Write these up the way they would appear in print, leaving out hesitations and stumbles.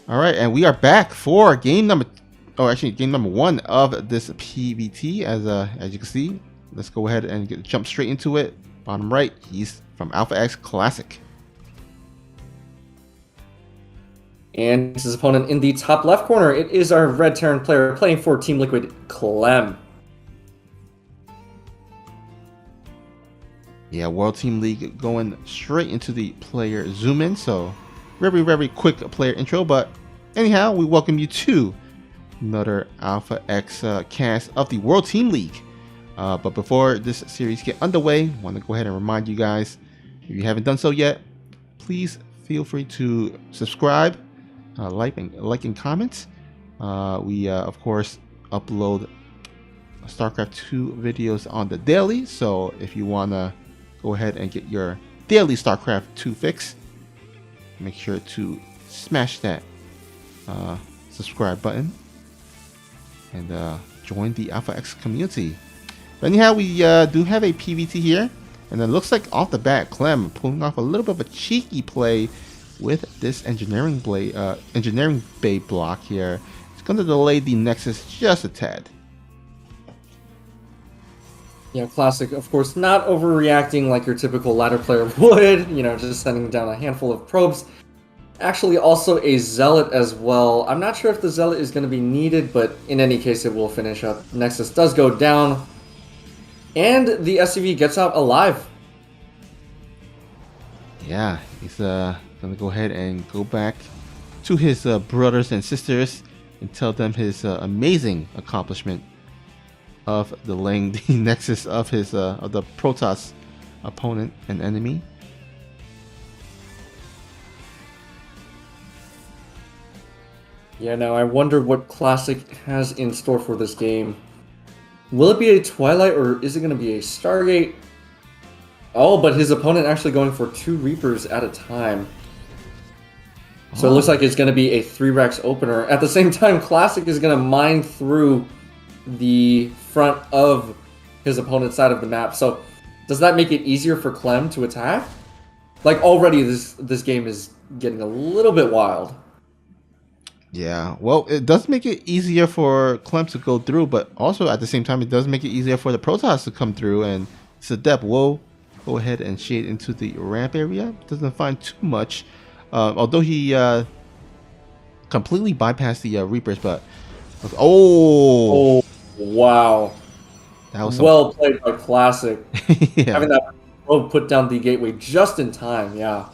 All right, and we are back for game number, game number one of this PVT. As you can see, let's go ahead and jump straight into it. Bottom right, he's from Alpha X Classic. And his opponent in the top left corner, it is our Red Terran player playing for Team Liquid, Clem. Yeah, World Team League going straight into the player zoom in. So very, very quick player intro. But anyhow, we welcome you to another Alpha X cast of the World Team League. But before this series get underway, I want to go ahead and remind you guys, if you haven't done so yet, please feel free to subscribe, like and comment. We of course upload StarCraft 2 videos on the daily, so if you want to go ahead and get your daily StarCraft 2 fix, make sure to smash that subscribe button and join the Alpha X community. But anyhow, we do have a PVT here, and it looks like off the bat, Clem pulling off a little bit of a cheeky play with this engineering bay block here. It's going to delay the Nexus just a tad. Yeah, Classic, of course, not overreacting like your typical ladder player would, just sending down a handful of probes. Actually, also a Zealot as well. I'm not sure if the Zealot is going to be needed, but in any case, it will finish up. Nexus does go down, and the SCV gets out alive. Yeah, he's going to go ahead and go back to his brothers and sisters and tell them his amazing accomplishment of delaying the Nexus of his of the Protoss opponent and enemy. Yeah, now I wonder what Classic has in store for this game. Will it be a Twilight or is it going to be a Stargate? Oh, but his opponent actually going for 2 Reapers at a time. So It looks like it's going to be a 3-Rex opener. At the same time, Classic is going to mine through the front of his opponent's side of the map. So does that make it easier for Clem to attack? Like already this game is getting a little bit wild. Yeah, well, it does make it easier for Clem to go through, but also at the same time, it does make it easier for the Protoss to come through. And Sadep will go ahead and shade into the ramp area. Doesn't find too much, although he completely bypassed the Reapers. But oh, wow, that was well played by Classic. Yeah. Having that probe put down the gateway just in time. Yeah.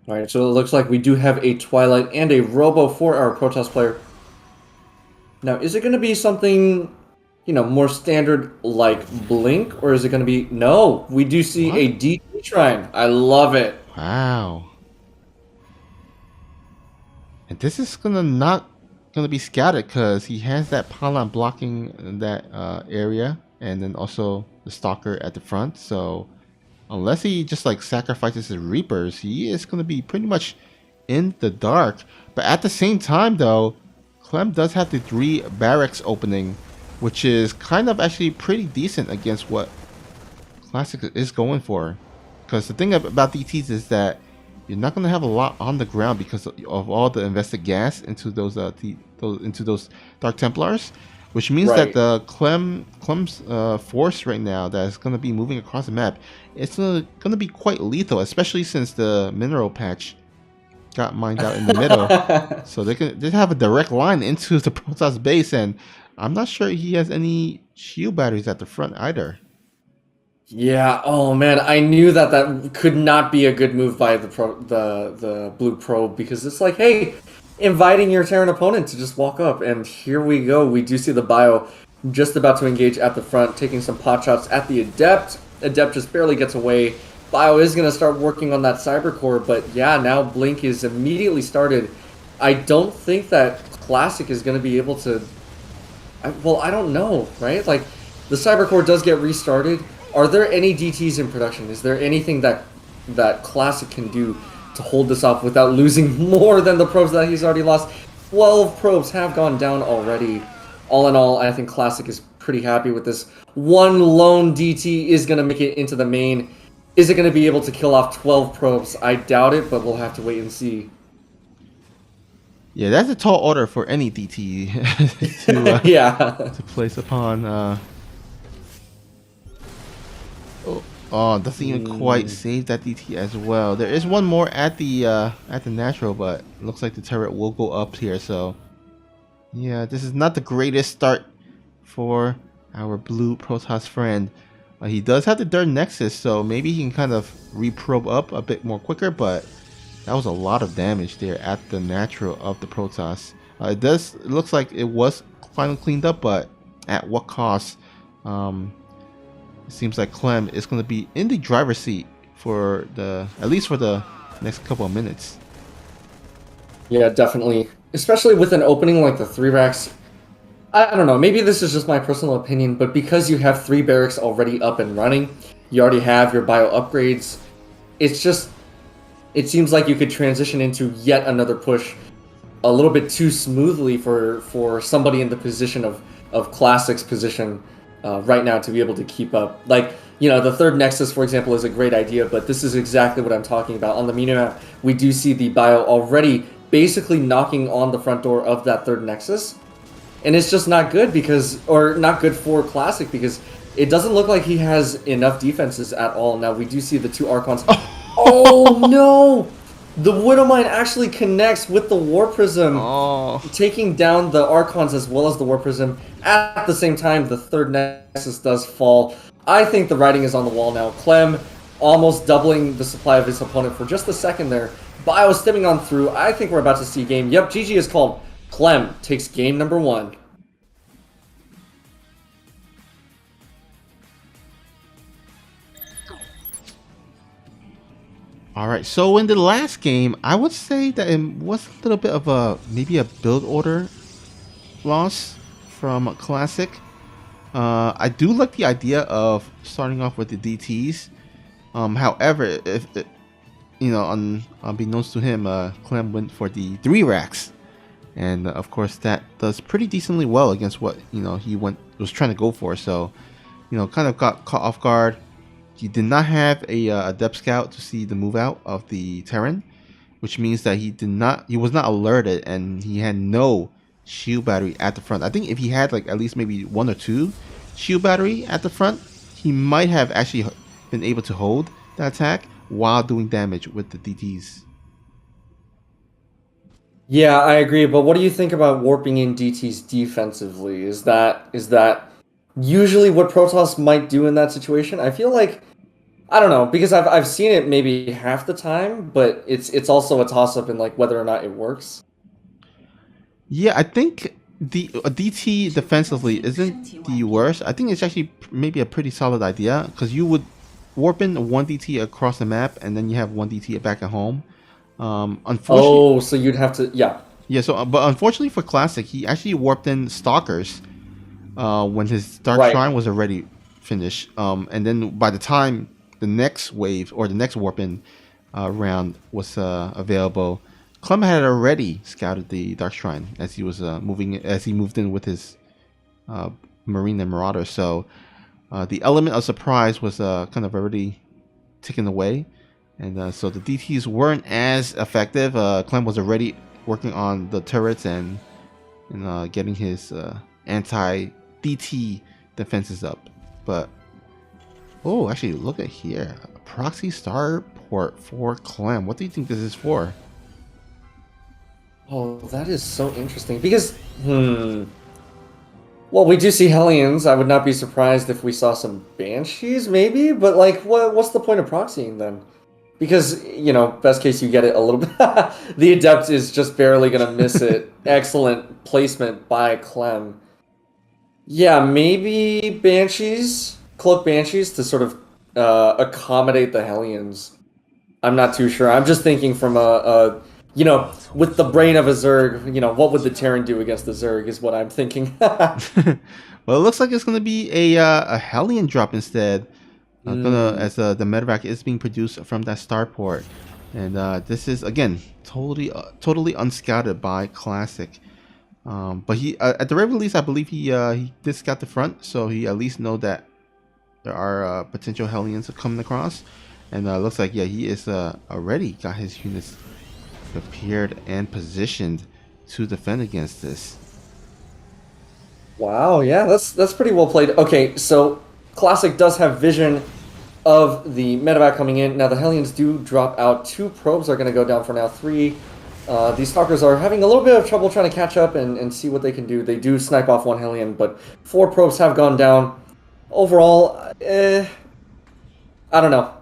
Alright, so it looks like we do have a Twilight and a Robo for our Protoss player. Now, is it going to be something, more standard like Blink, or is it going to be... No, we do see a DT Shrine. I love it. Wow. And this is not gonna be scouted because he has that pylon blocking that area, and then also the Stalker at the front. So unless he just like sacrifices his Reapers, he is going to be pretty much in the dark. But at the same time, though, Clem does have the 3 barracks opening, which is kind of actually pretty decent against what Classic is going for. Because the thing about DTs is that you're not going to have a lot on the ground because of all the invested gas into those Dark Templars. Which means that the Clem's force right now that is going to be moving across the map, it's going to be quite lethal, especially since the mineral patch got mined out in the middle. So they have a direct line into the Protoss base, and I'm not sure he has any shield batteries at the front either. Yeah. Oh man, I knew that could not be a good move by the blue probe, because it's like, hey, inviting your Terran opponent to just walk up, and here we go. We do see the Bio just about to engage at the front, taking some pot shots at the Adept. Adept just barely gets away. Bio is going to start working on that Cyber Core, but yeah, now Blink is immediately started. I don't think that Classic is going to be able to... I don't know, right? Like, the Cyber Core does get restarted. Are there any DTs in production? Is there anything that Classic can do to hold this off without losing more than the probes that he's already lost? 12 probes have gone down already. All in all, I think Classic is pretty happy with this. One lone DT is going to make it into the main. Is it going to be able to kill off 12 probes? I doubt it, but we'll have to wait and see. Yeah, that's a tall order for any DT to, yeah. to place upon. Doesn't even quite save that DT as well. There is one more at the natural, but it looks like the turret will go up here. So yeah, this is not the greatest start for our blue Protoss friend. He does have the Dirt Nexus, so maybe he can kind of reprobe up a bit more quicker, but that was a lot of damage there at the natural of the Protoss. It looks like it was finally cleaned up, but at what cost? It seems like Clem is going to be in the driver's seat for at least for the next couple of minutes. Yeah, definitely. Especially with an opening like the 3 racks. I don't know, maybe this is just my personal opinion, but because you have 3 barracks already up and running, you already have your bio upgrades, it seems like you could transition into yet another push a little bit too smoothly for somebody in the position of Classic's position right now to be able to keep up. Like, you know, the 3rd Nexus, for example, is a great idea, but this is exactly what I'm talking about. On the minimap, we do see the bio already basically knocking on the front door of that 3rd Nexus. And it's just not good not good for Classic because it doesn't look like he has enough defenses at all. Now we do see the 2 Archons. Oh no! The Widowmine actually connects with the War Prism, taking down the Archons as well as the War Prism. At the same time, the 3rd Nexus does fall. I think the writing is on the wall now. Clem almost doubling the supply of his opponent for just a second there. Bio stemming on through. I think we're about to see game. Yep, GG is called. Clem takes game number 1. Alright, so in the last game, I would say that it was a little bit of maybe a build order loss from Classic. I do like the idea of starting off with the DTs. However, unbeknownst to him, Clem went for the 3 racks. And of course that does pretty decently well against what he was trying to go for. So kind of got caught off guard. He did not have a depth scout to see the move out of the Terran, which means that he was not alerted, and he had no shield battery at the front. I think if he had like at least maybe 1 or 2 shield battery at the front, he might have actually been able to hold the attack while doing damage with the DTs. Yeah, I agree, but what do you think about warping in DTs defensively? Is that usually what Protoss might do in that situation? I feel like, I don't know, because I've seen it maybe half the time, but it's also a toss-up in like whether or not it works. Yeah, I think a DT defensively isn't the worst. I think it's actually maybe a pretty solid idea, because you would warp in 1 DT across the map, and then you have 1 DT back at home. Unfortunately, so you'd have to, yeah. So but unfortunately for Classic, he actually warped in Stalkers when his Dark Shrine was already finished. And then by the time the next wave or the next warp in round was available, Clem had already scouted the Dark Shrine as he was moved in with his Marine and Marauder. So the element of surprise was kind of already taken away. And so the DTs weren't as effective. Clem was already working on the turrets and getting his anti-DT defenses up. But, actually, look at here. A proxy starport for Clem. What do you think this is for? Oh, that is so interesting. Because, well, we do see Hellions. I would not be surprised if we saw some Banshees, maybe? But, like, what's the point of proxying then? Because, best case you get it a little bit. The Adept is just barely going to miss it. Excellent placement by Clem. Yeah, maybe Banshees, Cloak Banshees to sort of accommodate the Hellions. I'm not too sure. I'm just thinking from with the brain of a Zerg, what would the Terran do against the Zerg is what I'm thinking. Well, it looks like it's going to be a Hellion drop instead. As the medevac is being produced from that starport, and this is again totally unscouted by Classic. But he, at the very least, I believe he did scout the front, so he at least know that there are potential Hellions coming across, and looks like he is already got his units prepared and positioned to defend against this. Wow, yeah, that's pretty well played. Okay, so Classic does have vision of the medevac coming in. Now the Hellions do drop out. 2 probes are going to go down for now. 3. These Stalkers are having a little bit of trouble trying to catch up and see what they can do. They do snipe off 1 Hellion, but 4 probes have gone down. Overall, I don't know.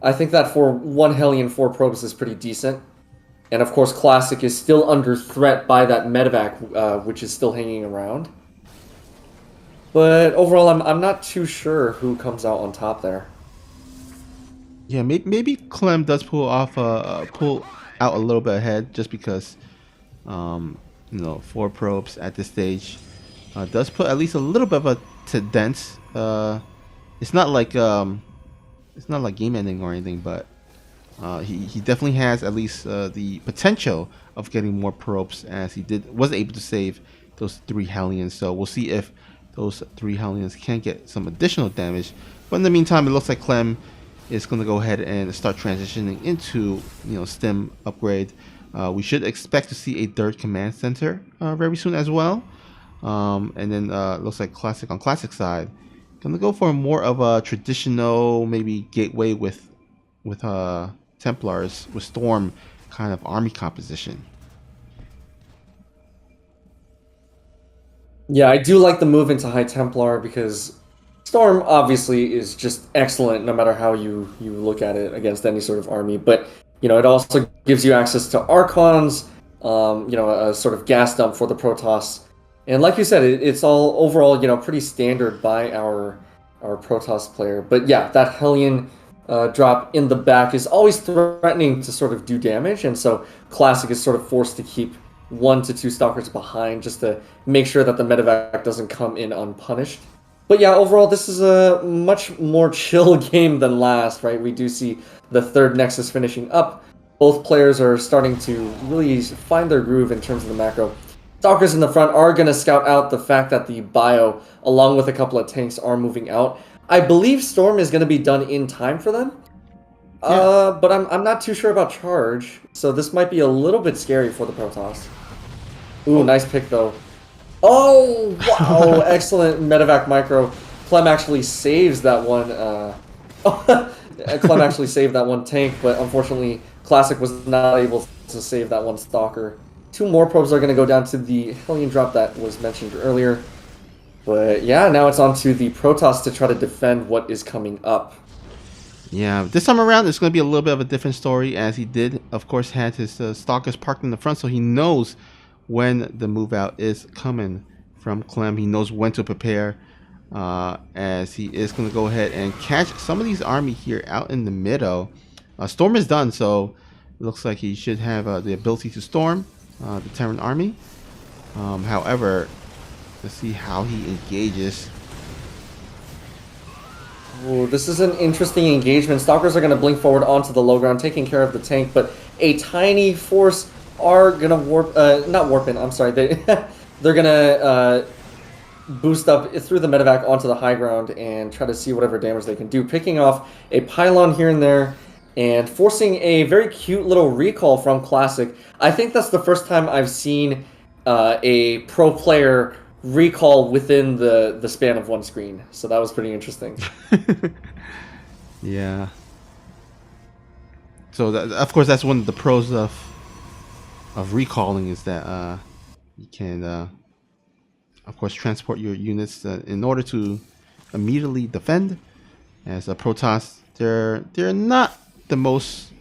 I think that for 1 Hellion, 4 probes is pretty decent. And of course, Classic is still under threat by that medevac, which is still hanging around. But overall, I'm not too sure who comes out on top there. Yeah, maybe Clem does pull out a little bit ahead, just because 4 probes at this stage does put at least a little bit of a to dent. It's not like game ending or anything, but he definitely has at least the potential of getting more probes, as he was able to save those 3 Hellions. So we'll see if those 3 Hellions can get some additional damage. But in the meantime, it looks like Clem is going to go ahead and start transitioning into STEM upgrade. We should expect to see a 3rd command center very soon as well. And then looks like Classic on Classic side gonna go for more of a traditional maybe gateway with Templars with Storm kind of army composition. Yeah, I do like the move into High Templar because Storm obviously is just excellent no matter how you look at it against any sort of army. But it also gives you access to Archons, a sort of gas dump for the Protoss. And like you said, it's all overall, pretty standard by our Protoss player. But yeah, that Hellion drop in the back is always threatening to sort of do damage, and so Classic is sort of forced to keep 1 to 2 Stalkers behind just to make sure that the medevac doesn't come in unpunished. But yeah, overall, this is a much more chill game than last, right? We do see the 3rd Nexus finishing up. Both players are starting to really find their groove in terms of the macro. Stalkers in the front are going to scout out the fact that the bio, along with a couple of tanks, are moving out. I believe Storm is going to be done in time for them. Yeah. But I'm not too sure about Charge, so this might be a little bit scary for the Protoss. Ooh, nice pick, though. Oh, wow, excellent medevac micro. Clem actually saves that one. Clem actually saved that one tank, but unfortunately, Classic was not able to save that one Stalker. 2 more probes are going to go down to the Hellion drop that was mentioned earlier. But yeah, now it's on to the Protoss to try to defend what is coming up. Yeah, this time around it's going to be a little bit of a different story, as he did, of course, had his Stalkers parked in the front, so he knows when the move out is coming from Clem. He knows when to prepare, as he is going to go ahead and catch some of these army here out in the middle. Storm is done, so it looks like he should have the ability to storm the Terran army. However, let's see how he engages. Ooh, this is an interesting engagement. Stalkers are going to blink forward onto the low ground, taking care of the tank, but a tiny force are going to not warp in, I'm sorry. They're going to boost up through the medevac onto the high ground and try to see whatever damage they can do, picking off a pylon here and there and forcing a very cute little recall from Classic. I think that's the first time I've seen a pro player recall within the span of one screen, so that was pretty interesting. Yeah. So of course that's one of the pros of recalling, is that you can of course transport your units in order to immediately defend. As a Protoss, they're not the most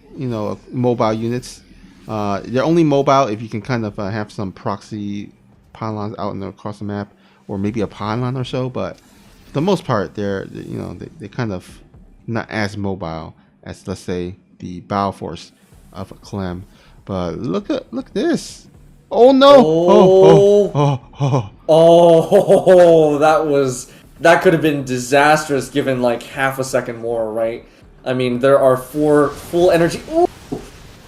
mobile units. They're only mobile if you can kind of have some proxy pylons out across the map, or maybe a pylon or so, but for the most part they're kind of not as mobile as, let's say, the bow force of Clem. But look at this. Oh no. That could have been disastrous given like half a second more, right? I mean, there are 4 full energy. Ooh!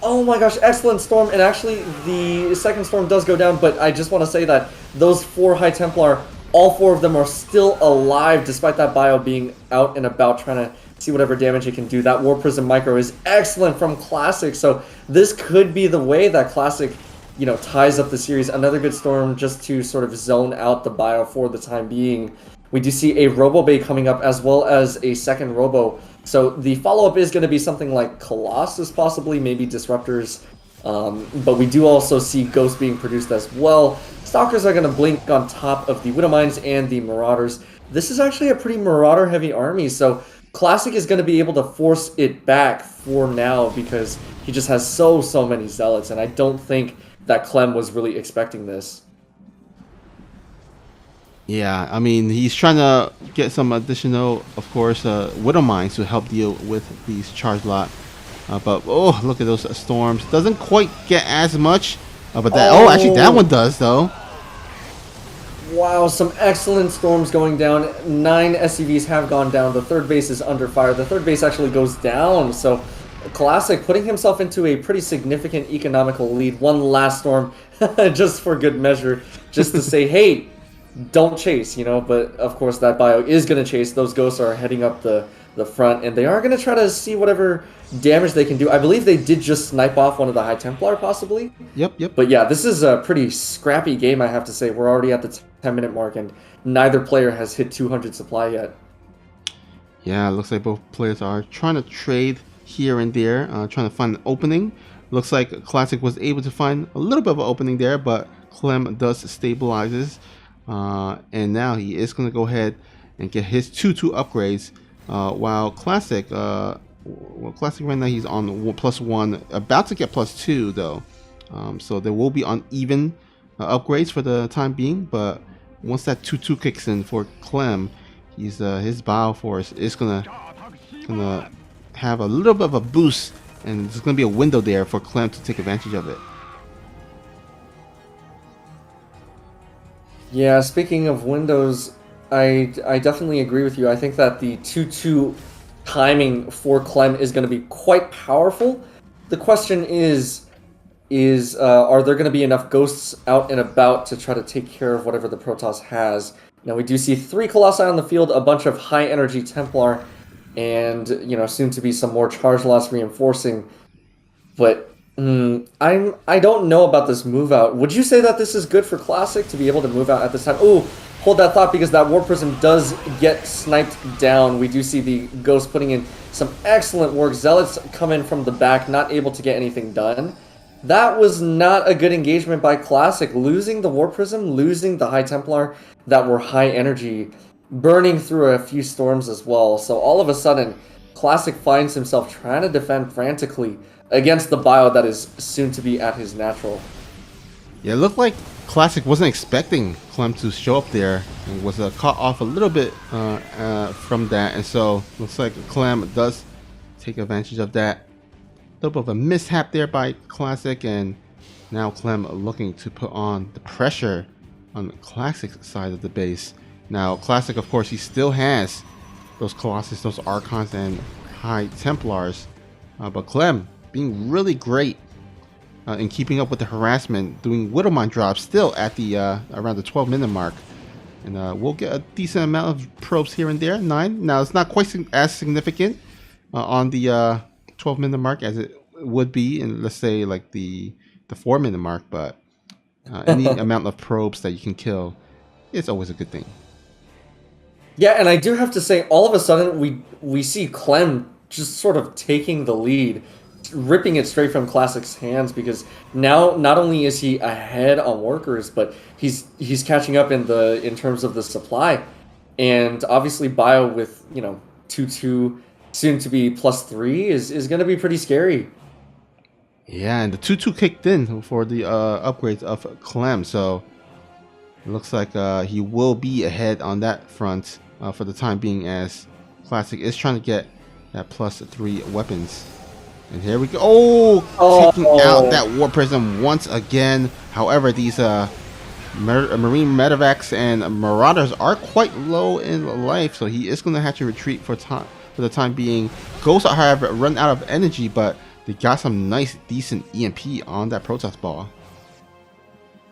Oh my gosh, excellent storm. And actually, the second storm does go down, but I just want to say that those 4 High Templar, all 4 of them are still alive, despite that bio being out and about trying to see whatever damage it can do. That War Prism Micro is excellent from Classic, so this could be the way that Classic, you know, ties up the series. Another good storm just to sort of zone out the bio for the time being. We do see a Robo Bay coming up as well as a second Robo. So the follow-up is going to be something like Colossus, possibly, maybe Disruptors. But we do also see Ghosts being produced as well. Stalkers are going to blink on top of the Widowmines and the Marauders. This is actually a pretty Marauder-heavy army, so Classic is going to be able to force it back for now because he just has so many Zealots, and I don't think that Clem was really expecting this. Yeah, I mean, he's trying to get some additional, of course, Widow Mines to help deal with these charge lot. But, oh, look at those storms. Doesn't quite get as much. But that, oh, actually, that one does, though. Wow, some excellent storms going down. 9 SCVs have gone down. The third base is under fire. The third base actually goes down. So, Classic putting himself into a pretty significant economical lead. One last storm, just for good measure, just to say, hey, don't chase, you know, but of course that bio is going to chase. Those ghosts are heading up the front, and they are going to try to see whatever damage they can do. I believe they did just snipe off one of the High Templar, possibly. Yep. But yeah, this is a pretty scrappy game, I have to say. We're already at the 10-minute mark, and neither player has hit 200 supply yet. Yeah, it looks like both players are trying to trade here and there, trying to find an opening. Looks like Classic was able to find a little bit of an opening there, but Clem does stabilizes. And now he is going to go ahead and get his 2/2 upgrades, while Classic, Classic right now he's on +1, about to get +2 though. So there will be uneven upgrades for the time being, but once that 2/2 kicks in for Clem, he's his bio force is gonna have a little bit of a boost, and there's gonna be a window there for Clem to take advantage of it. Yeah, speaking of windows, I definitely agree with you. I think that the 2/2 timing for Clem is going to be quite powerful. The question is are there going to be enough ghosts out and about to try to take care of whatever the Protoss has? Now we do see 3 Colossi on the field, a bunch of high energy Templar, and you know, soon to be some more charge loss reinforcing. But I don't know about this move out. Would you say that this is good for Classic to be able to move out at this time? Ooh, hold that thought, because that War Prism does get sniped down. We do see the Ghost putting in some excellent work. Zealots come in from the back, not able to get anything done. That was not a good engagement by Classic. Losing the War Prism, losing the High Templar that were high energy, burning through a few storms as well. So all of a sudden, Classic finds himself trying to defend frantically against the bio that is soon to be at his natural. Yeah, it looked like Classic wasn't expecting Clem to show up there, and was caught off a little bit from that, and so looks like Clem does take advantage of that. A little bit of a mishap there by Classic, and now Clem looking to put on the pressure on the Classic side of the base. Now Classic, of course, he still has those Colossus, those Archons, and High Templars, but Clem being really great in keeping up with the harassment, doing Widowmine drops still at the around the 12-minute mark, and we'll get a decent amount of probes here and there. 9. Now it's not quite as significant on the 12-minute mark as it would be in, let's say, like the 4-minute mark, but any amount of probes that you can kill is always a good thing. Yeah, and I do have to say, all of a sudden we see Clem just sort of taking the lead, ripping it straight from Classic's hands, because now not only is he ahead on workers, but he's catching up in terms of the supply, and obviously bio with, you know, 2/2 soon to be +3 is going to be pretty scary. Yeah, and the 2/2 kicked in for the upgrades of Clem, so it looks like he will be ahead on that front for the time being, as Classic is trying to get that +3 weapons. And here we go. Taking out that War Prism once again. However, these Marine Medevacs and Marauders are quite low in life, so he is going to have to retreat for the time being. Ghosts, however, run out of energy, but they got some nice, decent EMP on that Protoss ball.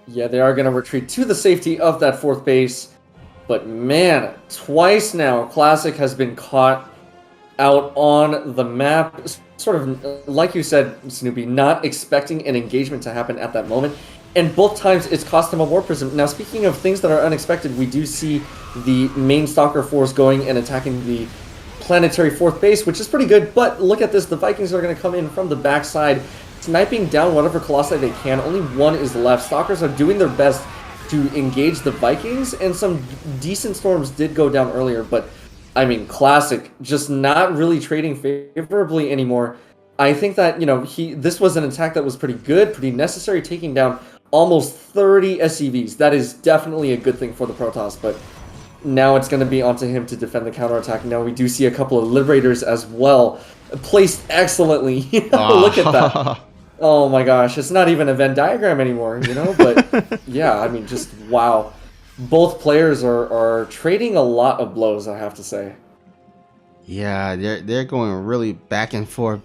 Yeah, they are going to retreat to the safety of that 4th base. But man, twice now, Classic has been caught out on the map. Sort of, like you said, Snoopy, not expecting an engagement to happen at that moment. And both times it's cost him a War Prism. Now, speaking of things that are unexpected, we do see the main Stalker force going and attacking the planetary 4th base, which is pretty good. But look at this, the Vikings are going to come in from the backside, sniping down whatever Colossi they can. Only one is left. Stalkers are doing their best to engage the Vikings, and some decent storms did go down earlier, but I mean, Classic just not really trading favorably anymore. I think that, you know, this was an attack that was pretty good, pretty necessary, taking down almost 30 SCVs. That is definitely a good thing for the Protoss, but now it's going to be onto him to defend the counterattack. Now we do see a couple of Liberators as well, placed excellently. Look at that. Oh my gosh, it's not even a Venn diagram anymore, you know? But yeah, I mean, just wow. Both players are trading a lot of blows, I have to say. Yeah, they're going really back and forth,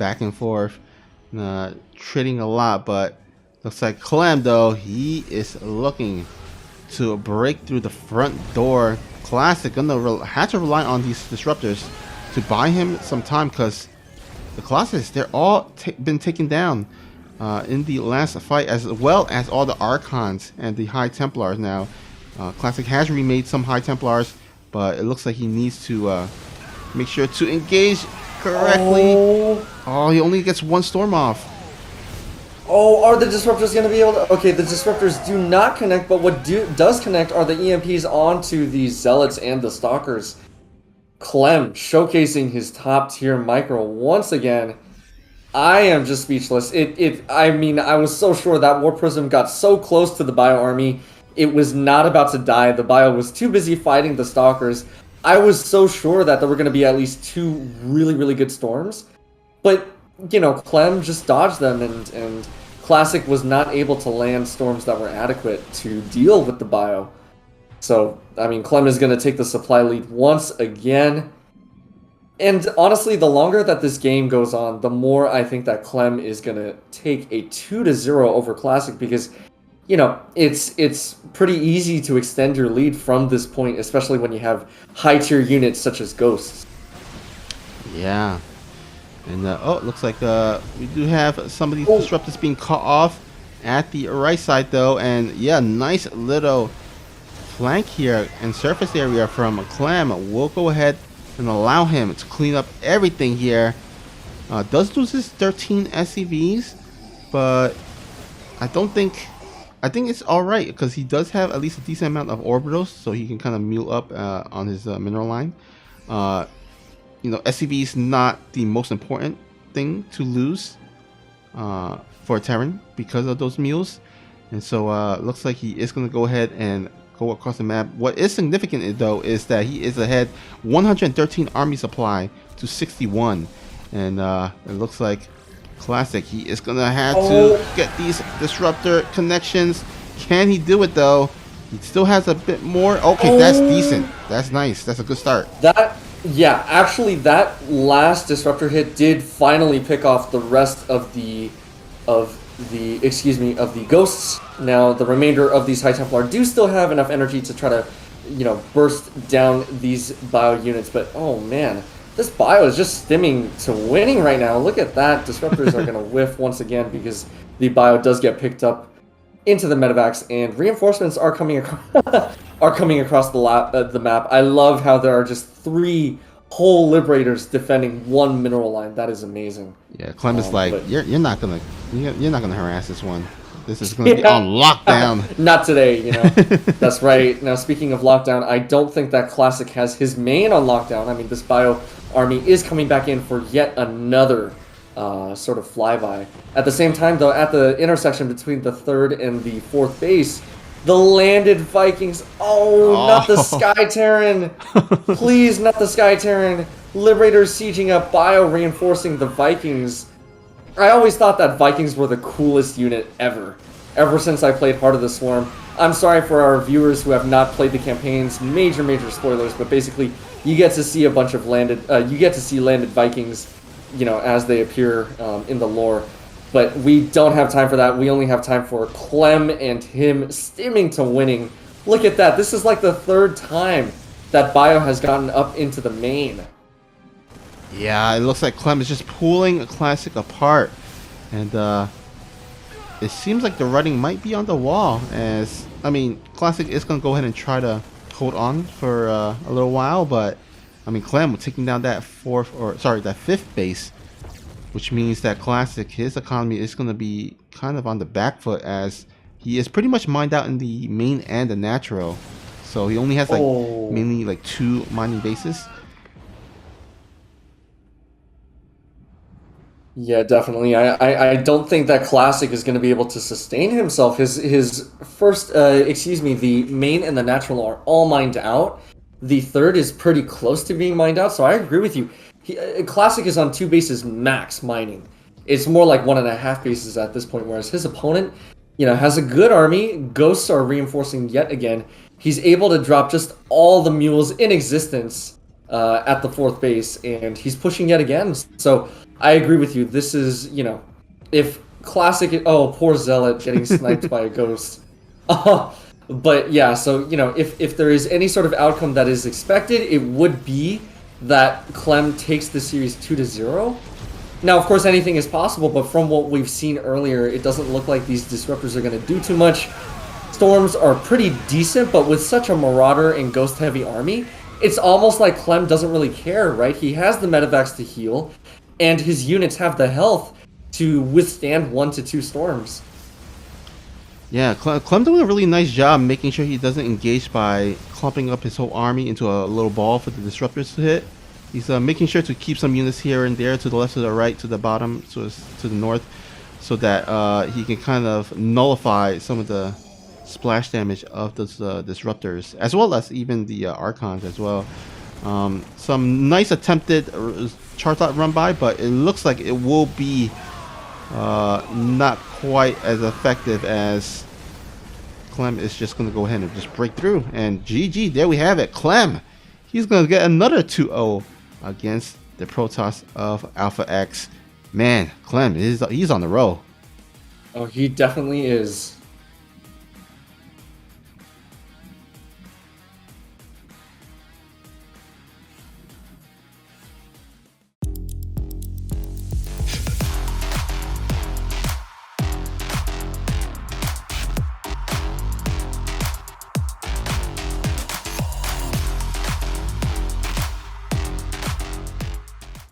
trading a lot. But looks like Clem, though, he is looking to break through the front door. Classic gonna have to rely on these disruptors to buy him some time, because the Colossus, they're all been taken down in the last fight, as well as all the Archons and the High Templars. Now, Classic has remade some High Templars, but it looks like he needs to make sure to engage correctly. Oh, he only gets one storm off. Oh, are the Disruptors going to be able to... Okay, the Disruptors do not connect, but what does connect are the EMPs onto the Zealots and the Stalkers. Clem showcasing his top-tier micro once again. I am just speechless. I mean, I was so sure that War Prism got so close to the Bio Army, it was not about to die. The Bio was too busy fighting the Stalkers. I was so sure that there were going to be at least 2 really, really good storms. But, you know, Clem just dodged them, and Classic was not able to land storms that were adequate to deal with the Bio. So, I mean, Clem is going to take the supply lead once again. And honestly, the longer that this game goes on, the more I think that Clem is going to take a 2-0 over Classic, because, you know, it's pretty easy to extend your lead from this point, especially when you have high-tier units such as Ghosts. Yeah. And, oh, it looks like we do have some of these disruptors being caught off at the right side, though. And, yeah, nice little flank here and surface area from Clem. We'll go ahead and allow him to clean up everything here. Does lose his 13 SCVs, but I think it's alright, because he does have at least a decent amount of orbitals, so he can kind of mule up on his mineral line. You know, SCV is not the most important thing to lose for a Terran because of those mules. And so looks like he is going to go ahead and go across the map. What is significant, though, is that he is ahead 113 army supply to 61. And it looks like Classic, he is going to have to get these disruptor connections. Can he do it, though? He still has a bit more. Okay, that's decent. That's nice. That's a good start. Yeah, actually, that last disruptor hit did finally pick off the rest of the ghosts. Now, the remainder of these High Templar do still have enough energy to try to, you know, burst down these bio units. But oh man, this bio is just stimming to winning right now. Look at that. Disruptors are going to whiff once again, because the bio does get picked up into the medevacs, and reinforcements are coming across the map. I love how there are just 3 whole Liberators defending 1 mineral line. That is amazing. Yeah, Clem is like, you're not gonna harass this one. This is gonna be on lockdown. Not today, you know. That's right. Now, speaking of lockdown, I don't think that Classic has his main on lockdown. I mean, this bio army is coming back in for yet another sort of flyby. At the same time, though, at the intersection between the 3rd and the 4th base, the landed Vikings. Not the Sky Terran. Please, not the Sky Terran. Liberators sieging up bio, reinforcing the Vikings. I always thought that Vikings were the coolest unit ever since I played Heart of the Swarm. I'm sorry for our viewers who have not played the campaigns. Major spoilers, but basically, you get to see a bunch of landed. You get to see landed Vikings as they appear in the lore. But we don't have time for that. We only have time for Clem and him stimming to winning. Look at that. This is like the third time that Bio has gotten up into the main. Yeah, it looks like Clem is just pulling Classic apart. And it seems like the writing might be on the wall. As, I mean, Classic is going to go ahead and try to hold on for a little while. But, I mean, Clem taking down that fifth base. Which means that Classic, his economy is going to be kind of on the back foot, as he is pretty much mined out in the main and the natural. So he only has like mainly like 2 mining bases. Yeah, definitely. I don't think that Classic is going to be able to sustain himself. His first, the main and the natural are all mined out. The third is pretty close to being mined out, so I agree with you. Classic is on 2 bases max mining. It's more like 1.5 bases at this point, whereas his opponent, has a good army. Ghosts are reinforcing yet again. He's able to drop just all the mules in existence at the 4th base, and he's pushing yet again. So I agree with you. This is, if Classic... Oh, poor Zealot getting sniped by a ghost. But yeah, so, if there is any sort of outcome that is expected, it would be that Clem takes the series 2-0. Now, of course, anything is possible, but from what we've seen earlier, it doesn't look like these disruptors are going to do too much. Storms are pretty decent, but with such a Marauder and Ghost-heavy army, it's almost like Clem doesn't really care, right? He has the medevacs to heal, and his units have the health to withstand 1 to 2 storms. Yeah, Clem doing a really nice job making sure he doesn't engage by clumping up his whole army into a little ball for the disruptors to hit. He's making sure to keep some units here and there, to the left, to the right, to the bottom, to the north, so that he can kind of nullify some of the splash damage of those disruptors, as well as even the Archons as well. Some nice attempted Charthot run by, but it looks like it will be not quite as effective, as Clem is just going to go ahead and just break through. And GG, there we have it. Clem, he's going to get another 2-0 against the Protoss of Alpha X. Man, Clem, he's on the roll. Oh, he definitely is.